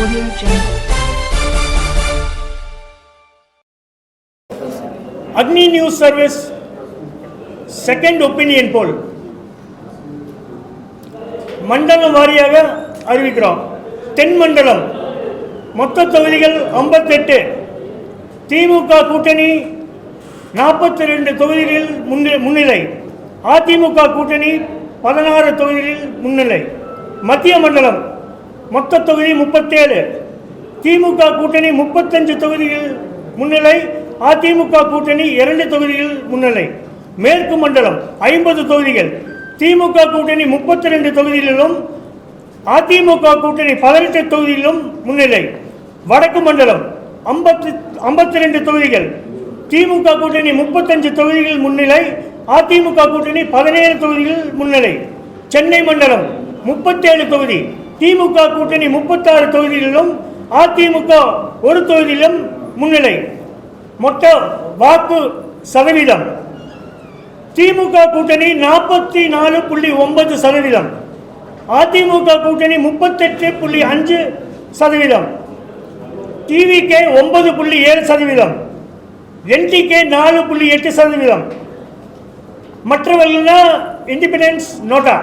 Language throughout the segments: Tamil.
Audio Jungle. Agni News Service second opinion poll மண்டலம் வாரியாக அறிவிக்கிறோம். தென் மண்டலம் மொத்த தொகுதிகள் 58. திமுக கூட்டணி 42 தொகுதிகளில் முன்னிலை. அதிமுக கூட்டணி 16 தொகுதிகளில் முன்னிலை. மத்திய மண்டலம் மொத்த தொகுதி 37. திமுக கூட்டணி 35 தொகுதிகள் முன்னிலை. அதிமுக கூட்டணி 2 தொகுதிகள் முன்னிலை. மேற்கு மண்டலம் 50 தொகுதிகள். திமுக கூட்டணி 32 தொகுதிகளிலும் அதிமுக கூட்டணி 18 தொகுதிகளிலும் முன்னிலை. வடக்கு மண்டலம் 52 தொகுதிகள். திமுக கூட்டணி 35 தொகுதிகள் முன்னிலை. அதிமுக கூட்டணி 17 தொகுதிகள் முன்னிலை. சென்னை மண்டலம் 37 தொகுதி. திமுக கூட்டணி 36 தொகுதிகளிலும் அதிமுக ஒரு தொகுதியிலும் முன்னிலை. மொத்த வாக்கு சதவீதம் திமுக கூட்டணி 44.9%, அதிமுக கூட்டணி 38.5%, டிவிகே 9.7%, என்டிகே 4.8%, மற்றவர்கள்னா இண்டிபெண்டன்ஸ் நோட்டா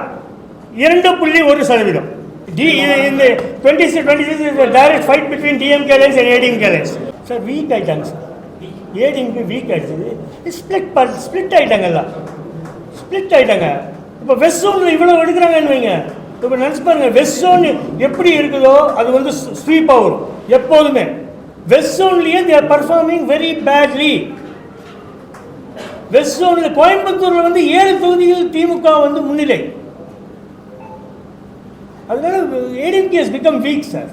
2.1%. இந்த 26 direct fight between DMK lines and ADMK lines. Sir week ஆயிட்டாங்க சார். ஏடிஎம்கே வீக் ஆயிடுச்சு. ஸ்பிளிட் ஆகிட்டாங்கல்ல, ஸ்பிளிட் ஆகிட்டாங்க. இப்போ வெஸ்ட் ஜோனில் இவ்வளோ எடுக்கிறாங்கன்னு வைங்க. இப்போ நினச்சி பாருங்க, வெஸ்ட் ஜோன் எப்படி இருக்குதோ அது வந்து ஸ்வீப்பாக வரும் எப்போதுமே. வெஸ்ட் ஜோன்லேயே they are performing very badly. West ஜோனில் கோயம்புத்தூரில் வந்து 7 தொகுதிகள் திமுக வந்து முன்னிலை. அதனால ADMK has become weak sir.